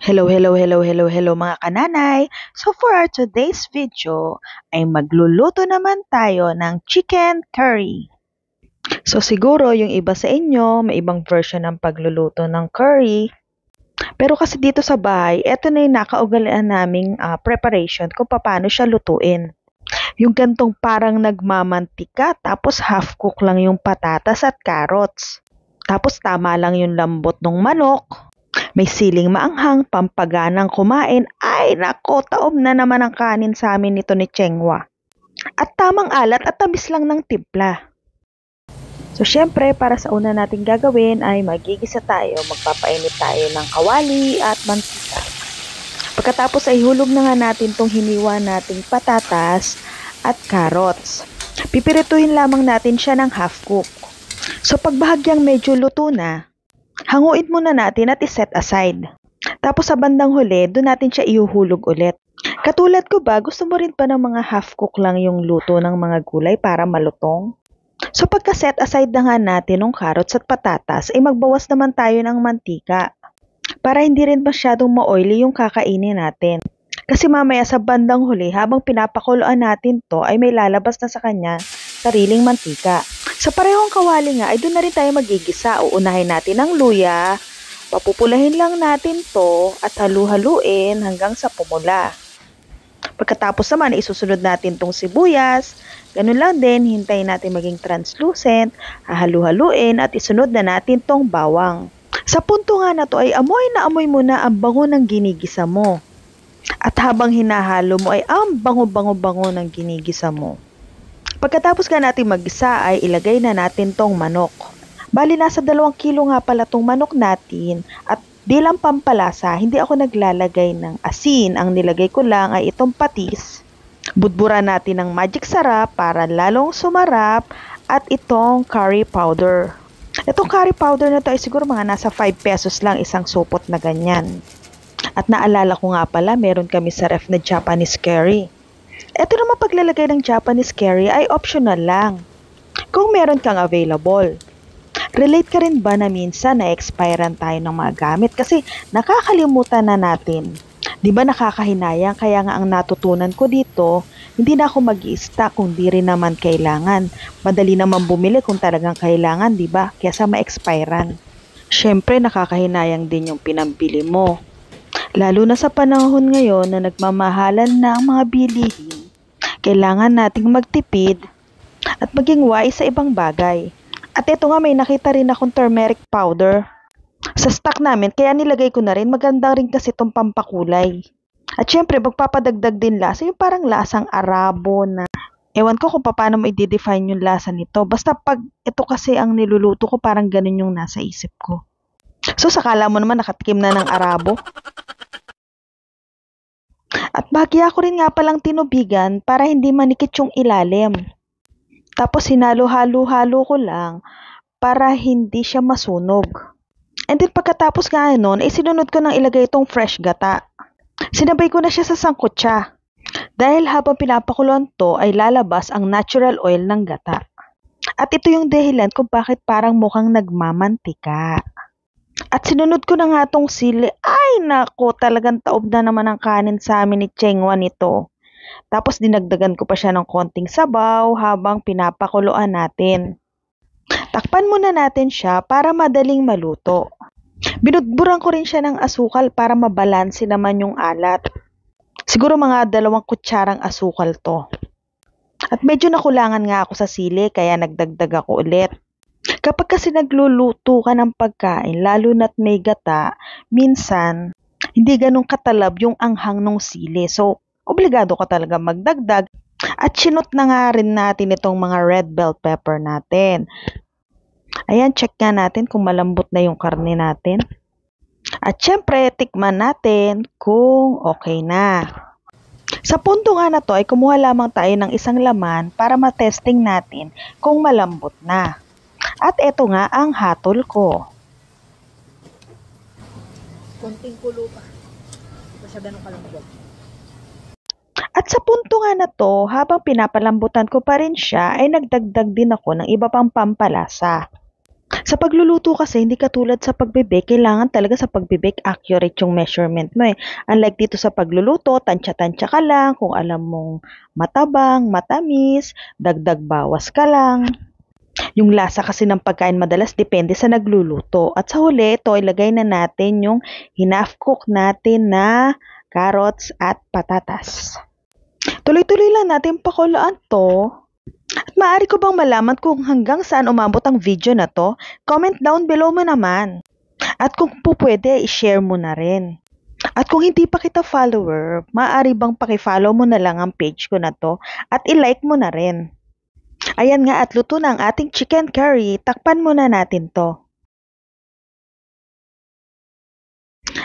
Hello mga kananay! So for our today's video ay magluluto naman tayo ng chicken curry. So siguro yung iba sa inyo may ibang version ng pagluluto ng curry. Pero kasi dito sa bahay, eto na yung nakaugalian naming preparation kung paano siya lutuin. Yung gantong parang nagmamantika tapos half cook lang yung patatas at carrots. Tapos tama lang yung lambot ng manok. May siling maanghang, pampaganang kumain. Ay, nako, taob na naman ang kanin sa amin nito ni Chengwa. At tamang alat at tamis lang ng timpla. So, syempre, para sa una nating gagawin ay magigisa tayo. Magpapainit tayo ng kawali at mantika. Pagkatapos ay hulog na nga natin tong hiniwa nating patatas at carrots. Pipirituhin lamang natin siya ng half cook. So, pag bahagyang medyo luto na, hanguin muna natin at iset aside. Tapos sa bandang huli, doon natin siya ihuhulog ulit. Katulad ko ba, gusto mo rin pa ng mga half cook lang yung luto ng mga gulay para malutong? So pagka-set aside na nga natin ng carrots at patatas, ay magbawas naman tayo ng mantika. Para hindi rin masyadong ma-oily yung kakainin natin. Kasi mamaya sa bandang huli, habang pinapakuluan natin to, ay may lalabas na sa kanya sariling mantika. Sa parehong kawali nga, ay doon na rin tayo magigisa. Uunahin natin ang luya, papupulahin lang natin to at halu-haluin hanggang sa pumula. Pagkatapos naman, isusunod natin tong sibuyas. Ganun lang din, hintayin natin maging translucent, hahalu-haluin at isunod na natin tong bawang. Sa punto nga na to ay amoy na amoy mo na ang bango ng ginigisa mo. At habang hinahalo mo ay ang bango-bango-bango ng ginigisa mo. Pagkatapos nga natin mag-isa ay ilagay na natin tong manok. Bali nasa 2 kilo nga pala tong manok natin at bilang pampalasa, hindi ako naglalagay ng asin. Ang nilagay ko lang ay itong patis. Budburan natin ng magic sarap para lalong sumarap at itong curry powder. Itong curry powder na to ay siguro mga nasa 5 pesos lang isang supot na ganyan. At naalala ko nga pala, meron kami sa ref na Japanese curry. Ito naman paglalagay ng Japanese curry ay optional lang. Kung meron kang available. Relate ka rin ba na minsan na-expirean tayo ng mga gamit kasi nakakalimutan na natin? Di ba nakakahinayang kaya nga ang natutunan ko dito, hindi na ako mag-i-stock kung di rin naman kailangan. Madali naman bumili kung talagang kailangan, di ba? Kaysa ma-expirean. Syempre nakakahinayang din yung pinambili mo. Lalo na sa panahon ngayon na nagmamahalan na ang mga bilihin. Kailangan nating magtipid at maging wise sa ibang bagay. At ito nga may nakita rin akong turmeric powder sa stock namin kaya nilagay ko na rin. Maganda rin kasi itong pampakulay. At syempre magpapadagdag din lasa yung parang lasang Arabo na ewan ko kung paano mo i-define yung lasa nito. Basta pag ito kasi ang niluluto ko parang ganun yung nasa isip ko. So sakala mo naman nakatikim na ng Arabo. At bahagya ko rin nga palang tinubigan para hindi manikit yung ilalim. Tapos hinalo-halo-halo ko lang para hindi siya masunog. And then pagkatapos nga nun, sinunod ko nang ilagay itong fresh gata. Sinabay ko na siya sa sangkutsa. Dahil habang pinapakuluan to ay lalabas ang natural oil ng gata. At ito yung dahilan kung bakit parang mukhang nagmamantika. At sinunod ko na nga tong sili. Ay nako, talagang taob na naman ang kanin sa amin ni Chengwa nito. Tapos dinagdagan ko pa siya ng konting sabaw habang pinapakuluan natin. Takpan muna natin siya para madaling maluto. Binudburan ko rin siya ng asukal para mabalanse naman yung alat. Siguro mga 2 kutsarang asukal to. At medyo nakulangan nga ako sa sili kaya nagdagdag ako ulit. Kapag kasi nagluluto ka ng pagkain, lalo na't may gata, minsan hindi ganun katalab yung anghang ng sili. So, obligado ka talaga magdagdag. At sinot na nga rin natin itong mga red bell pepper natin. Ayan, check nga natin kung malambot na yung karne natin. At syempre, tikman natin kung okay na. Sa punto nga na to ay kumuha lamang tayo ng isang laman para matesting natin kung malambot na. At eto nga ang hatol ko. Konting kulo pa. Ito siya ganun kalambot. At sa punto nga na to, habang pinapalambutan ko pa rin siya, ay nagdagdag din ako ng iba pang pampalasa. Sa pagluluto kasi, hindi katulad sa pagbe-bake, kailangan talaga sa pagbe-bake accurate yung measurement mo eh. Unlike dito sa pagluluto, tansya-tansya ka lang, kung alam mong matabang, matamis, dagdag bawas ka lang. Yung lasa kasi ng pagkain madalas depende sa nagluluto. At sa huli, ito ilagay na natin yung half cook natin na carrots at patatas. Tuloy-tuloy lang natin pakulaan to. At maaari ko bang malaman kung hanggang saan umabot ang video na to? Comment down below mo naman. At kung po pwede, i-share mo na rin. At kung hindi pa kita follower, maaari bang paki-follow mo na lang ang page ko na to at i-like mo na rin. Ayan nga at luto na ang ating chicken curry. Takpan muna natin to.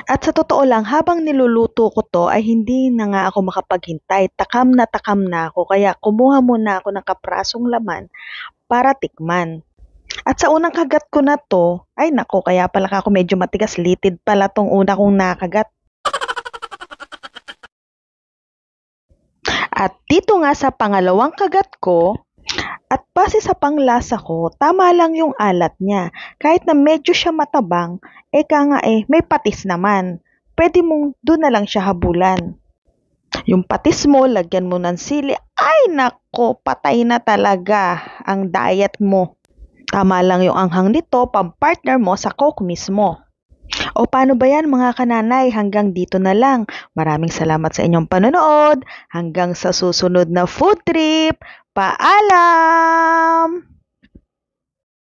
At sa totoo lang, habang niluluto ko to ay hindi na nga ako makapaghintay. Takam na ako. Kaya kumuha muna ako ng kaprasong laman para tikman. At sa unang kagat ko na to, ay nako, kaya pala ako medyo matigas. Litid pala tong una kong nakagat. At dito nga sa pangalawang kagat ko, at base sa panglasa ko, tama lang yung alat niya. Kahit na medyo siya matabang, may patis naman. Pwede mong doon na lang siya habulan. Yung patis mo, lagyan mo ng sili. Ay nako, patay na talaga ang diet mo. Tama lang yung anghang nito, pampartner mo sa Coke mismo. O paano ba yan mga kananay? Hanggang dito na lang. Maraming salamat sa inyong panonood. Hanggang sa susunod na food trip. Paalam!